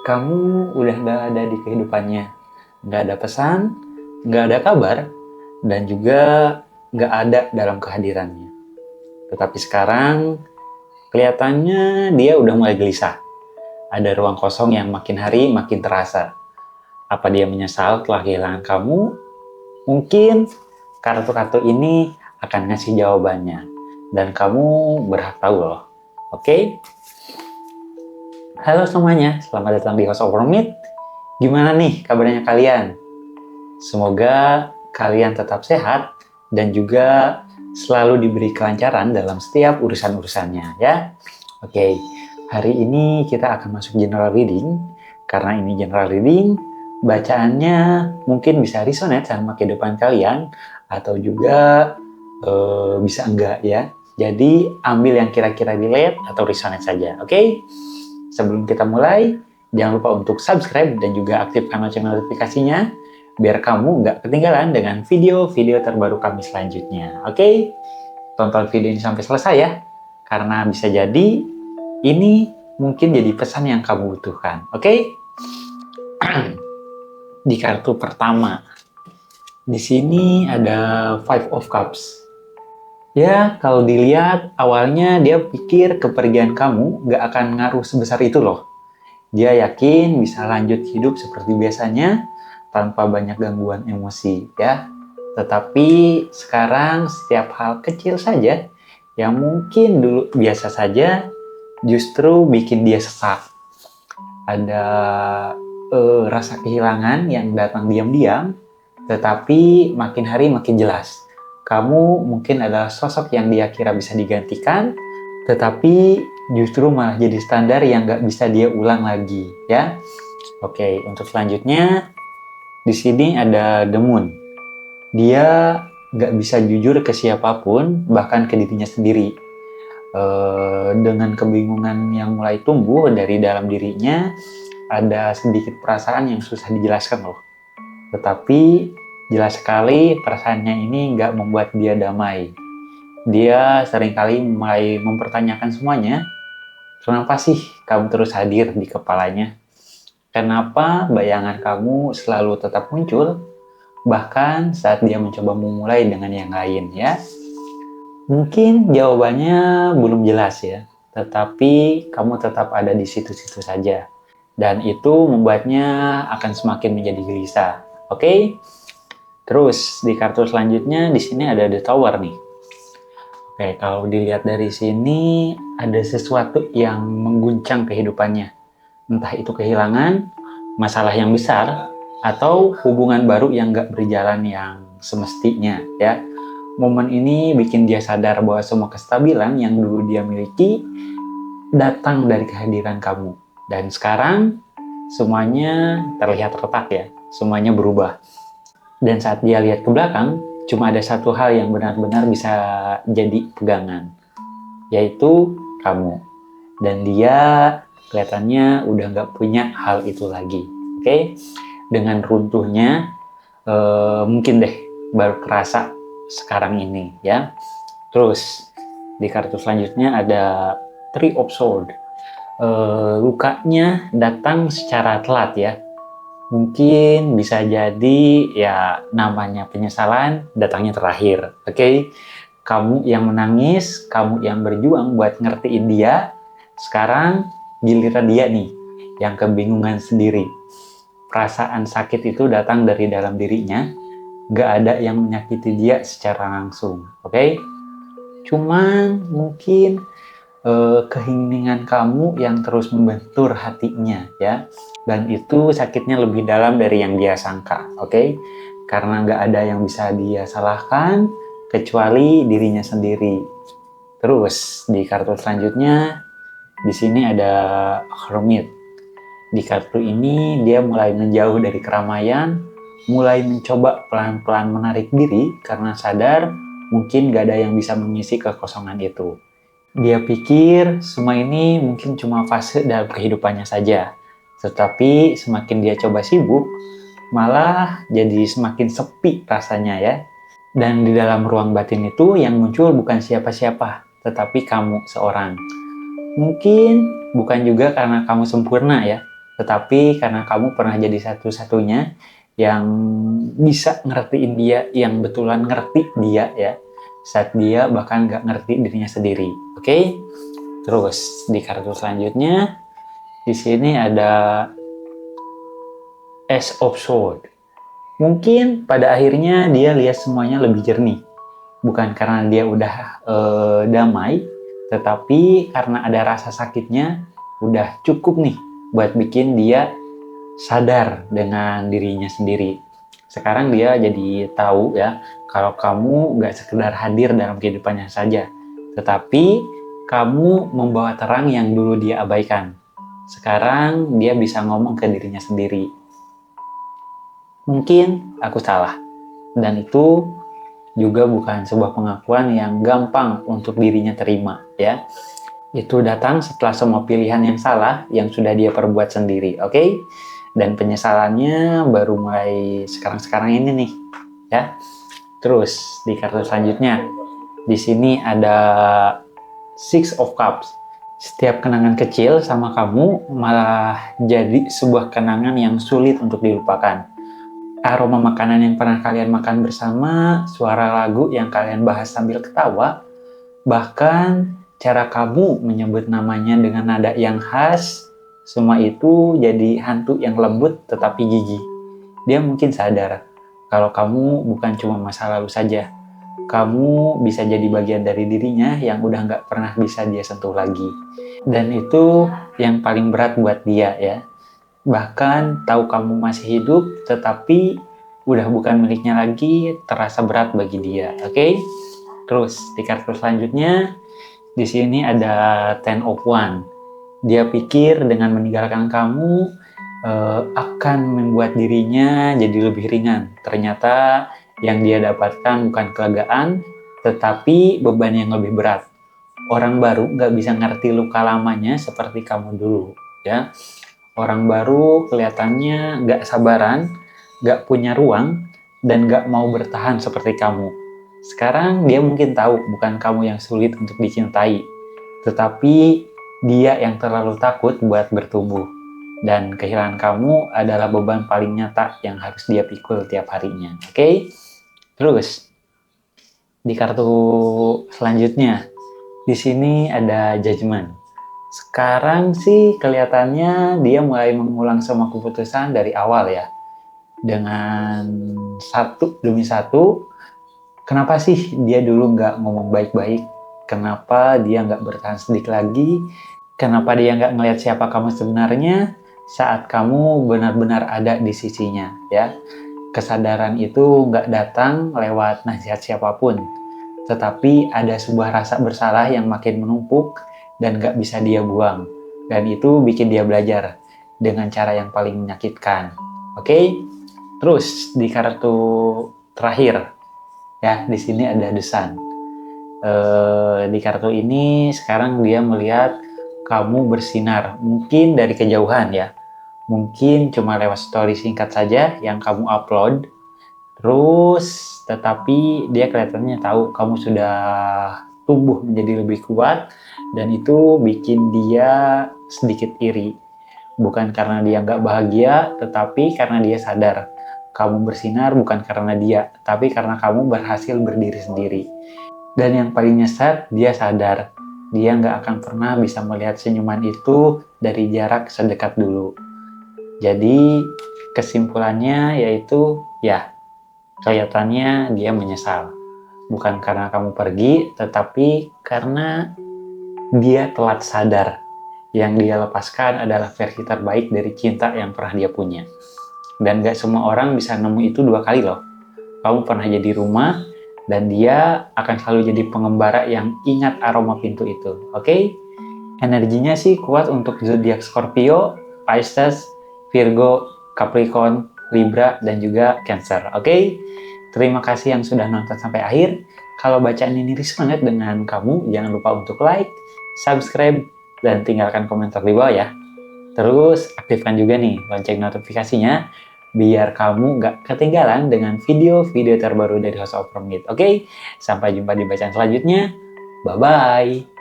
kamu udah nggak ada di kehidupannya. Nggak ada pesan, nggak ada kabar, dan juga nggak ada dalam kehadirannya. Tetapi sekarang, kelihatannya dia udah mulai gelisah. Ada ruang kosong yang makin hari makin terasa. Apa dia menyesal telah kehilangan kamu? Mungkin kartu-kartu ini akan ngasih jawabannya. Dan kamu berhak tahu loh. Oke? Halo semuanya, selamat datang di House of Romit. Gimana nih kabarnya kalian? Semoga kalian tetap sehat dan juga selalu diberi kelancaran dalam setiap urusan-urusannya ya. Oke, hari ini kita akan masuk general reading. Karena ini general reading, bacaannya mungkin bisa resonate sama kehidupan kalian atau juga bisa enggak ya. Jadi ambil yang kira-kira relate atau resonate saja, oke? Sebelum kita mulai, jangan lupa untuk subscribe dan juga aktifkan lonceng notifikasinya biar kamu nggak ketinggalan dengan video-video terbaru kami selanjutnya. Oke? Tonton video ini sampai selesai ya, karena bisa jadi ini mungkin jadi pesan yang kamu butuhkan. Oke? Di kartu pertama, di sini ada Five of Cups. Ya, kalau dilihat awalnya dia pikir kepergian kamu nggak akan ngaruh sebesar itu loh. Dia yakin bisa lanjut hidup seperti biasanya tanpa banyak gangguan emosi ya. Tetapi sekarang setiap hal kecil saja yang mungkin dulu biasa saja justru bikin dia sesak. Ada rasa kehilangan yang datang diam-diam, tetapi makin hari makin jelas. Kamu mungkin adalah sosok yang dia kira bisa digantikan, tetapi justru malah jadi standar yang nggak bisa dia ulang lagi, ya. Oke, untuk selanjutnya, di sini ada The Moon. Dia nggak bisa jujur ke siapapun, bahkan ke dirinya sendiri. Dengan kebingungan yang mulai tumbuh dari dalam dirinya, ada sedikit perasaan yang susah dijelaskan loh. Tetapi jelas sekali perasaannya ini nggak membuat dia damai. Dia seringkali mulai mempertanyakan semuanya. Kenapa sih kamu terus hadir di kepalanya? Kenapa bayangan kamu selalu tetap muncul? Bahkan saat dia mencoba memulai dengan yang lain ya. Mungkin jawabannya belum jelas ya. Tetapi kamu tetap ada di situ-situ saja. Dan itu membuatnya akan semakin menjadi gelisah. Oke? Terus di kartu selanjutnya di sini ada The Tower nih. Oke, kalau dilihat dari sini ada sesuatu yang mengguncang kehidupannya. Entah itu kehilangan, masalah yang besar, atau hubungan baru yang gak berjalan yang semestinya ya. Momen ini bikin dia sadar bahwa semua kestabilan yang dulu dia miliki datang dari kehadiran kamu. Dan sekarang semuanya terlihat retak ya, semuanya berubah. Dan saat dia lihat ke belakang, cuma ada satu hal yang benar-benar bisa jadi pegangan, yaitu kamu. Dan dia kelihatannya udah nggak punya hal itu lagi. Oke? Dengan runtuhnya, mungkin deh baru kerasa sekarang ini ya. Terus di kartu selanjutnya ada Three of Swords. Lukanya datang secara telat ya. Mungkin bisa jadi ya namanya penyesalan datangnya terakhir. Oke? Kamu yang menangis, kamu yang berjuang buat ngertiin dia. Sekarang giliran dia nih yang kebingungan sendiri. Perasaan sakit itu datang dari dalam dirinya. Gak ada yang menyakiti dia secara langsung. Oke? Cuman mungkin keheningan kamu yang terus membentur hatinya ya, dan itu sakitnya lebih dalam dari yang dia sangka. Oke? Karena nggak ada yang bisa dia salahkan kecuali dirinya sendiri. Terus di kartu selanjutnya di sini ada Hermit. Di kartu ini dia mulai menjauh dari keramaian, mulai mencoba pelan-pelan menarik diri karena sadar mungkin nggak ada yang bisa mengisi kekosongan itu. Dia pikir semua ini mungkin cuma fase dalam kehidupannya saja. Tetapi semakin dia coba sibuk, malah jadi semakin sepi rasanya ya. Dan di dalam ruang batin itu yang muncul bukan siapa-siapa, tetapi kamu seorang. Mungkin bukan juga karena kamu sempurna ya, Tetapi karena kamu pernah jadi satu-satunya yang bisa ngertiin dia, yang betulan ngerti dia ya, saat dia bahkan nggak ngerti dirinya sendiri. Oke? Terus di kartu selanjutnya, di sini ada Ace of Swords. Mungkin pada akhirnya dia lihat semuanya lebih jernih. Bukan karena dia udah damai, tetapi karena ada rasa sakitnya udah cukup nih buat bikin dia sadar dengan dirinya sendiri. Sekarang dia jadi tahu ya, kalau kamu nggak sekedar hadir dalam kehidupannya saja, tetapi kamu membawa terang yang dulu dia abaikan. Sekarang dia bisa ngomong ke dirinya sendiri. Mungkin aku salah, dan itu juga bukan sebuah pengakuan yang gampang untuk dirinya terima ya. Itu datang setelah semua pilihan yang salah yang sudah dia perbuat sendiri, oke? Dan penyesalannya baru mulai sekarang-sekarang ini nih ya. Terus di kartu selanjutnya, di sini ada Six of Cups. Setiap kenangan kecil sama kamu malah jadi sebuah kenangan yang sulit untuk dilupakan. Aroma makanan yang pernah kalian makan bersama, suara lagu yang kalian bahas sambil ketawa, bahkan cara kamu menyebut namanya dengan nada yang khas, semua itu jadi hantu yang lembut tetapi gigih. Dia mungkin sadar kalau kamu bukan cuma masa lalu saja. Kamu bisa jadi bagian dari dirinya yang udah nggak pernah bisa dia sentuh lagi. Dan itu yang paling berat buat dia ya. Bahkan tahu kamu masih hidup, tetapi udah bukan miliknya lagi, terasa berat bagi dia. Oke? Terus di kartu selanjutnya, di sini ada Ten of Wands. Dia pikir dengan meninggalkan kamu akan membuat dirinya jadi lebih ringan. Ternyata yang dia dapatkan bukan kelegaan, tetapi beban yang lebih berat. Orang baru nggak bisa ngerti luka lamanya seperti kamu dulu, ya. Orang baru kelihatannya nggak sabaran, nggak punya ruang, dan nggak mau bertahan seperti kamu. Sekarang dia mungkin tahu bukan kamu yang sulit untuk dicintai, tetapi dia yang terlalu takut buat bertumbuh. Dan kehilangan kamu adalah beban paling nyata yang harus dia pikul tiap harinya. Oke? Terus, di kartu selanjutnya, di sini ada Judgment. Sekarang sih kelihatannya dia mulai mengulang semua keputusan dari awal ya. Dengan satu demi satu, kenapa sih dia dulu nggak ngomong baik-baik? Kenapa dia nggak bertahan sedikit lagi? Kenapa dia nggak ngelihat siapa kamu sebenarnya saat kamu benar-benar ada di sisinya ya? Kesadaran itu nggak datang lewat nasihat siapapun, tetapi ada sebuah rasa bersalah yang makin menumpuk dan gak bisa dia buang. Dan itu bikin dia belajar dengan cara yang paling menyakitkan. Oke? Terus di kartu terakhir, ya di sini ada The Sun. Di kartu ini sekarang dia melihat kamu bersinar, mungkin dari kejauhan ya. Mungkin cuma lewat story singkat saja yang kamu upload. Terus, tetapi dia kelihatannya tahu kamu sudah tumbuh menjadi lebih kuat, dan itu bikin dia sedikit iri. Bukan karena dia nggak bahagia, tetapi karena dia sadar kamu bersinar bukan karena dia, tapi karena kamu berhasil berdiri sendiri. Dan yang paling nyesek, dia sadar dia nggak akan pernah bisa melihat senyuman itu dari jarak sedekat dulu. Jadi kesimpulannya yaitu ya, kelihatannya dia menyesal. Bukan karena kamu pergi, tetapi karena dia telat sadar. Yang dia lepaskan adalah versi terbaik dari cinta yang pernah dia punya. Dan gak semua orang bisa nemu itu 2 kali loh. Kamu pernah jadi rumah, dan dia akan selalu jadi pengembara yang ingat aroma pintu itu. Oke? Energinya sih kuat untuk zodiak Scorpio, Pisces, Virgo, Capricorn, Libra, dan juga Cancer. Oke? Terima kasih yang sudah nonton sampai akhir. Kalau bacaan ini resonate dengan kamu, jangan lupa untuk like, subscribe, dan tinggalkan komentar di bawah ya. Terus aktifkan juga nih lonceng notifikasinya, biar kamu gak ketinggalan dengan video-video terbaru dari House of Romit. Oke? Sampai jumpa di bacaan selanjutnya. Bye-bye!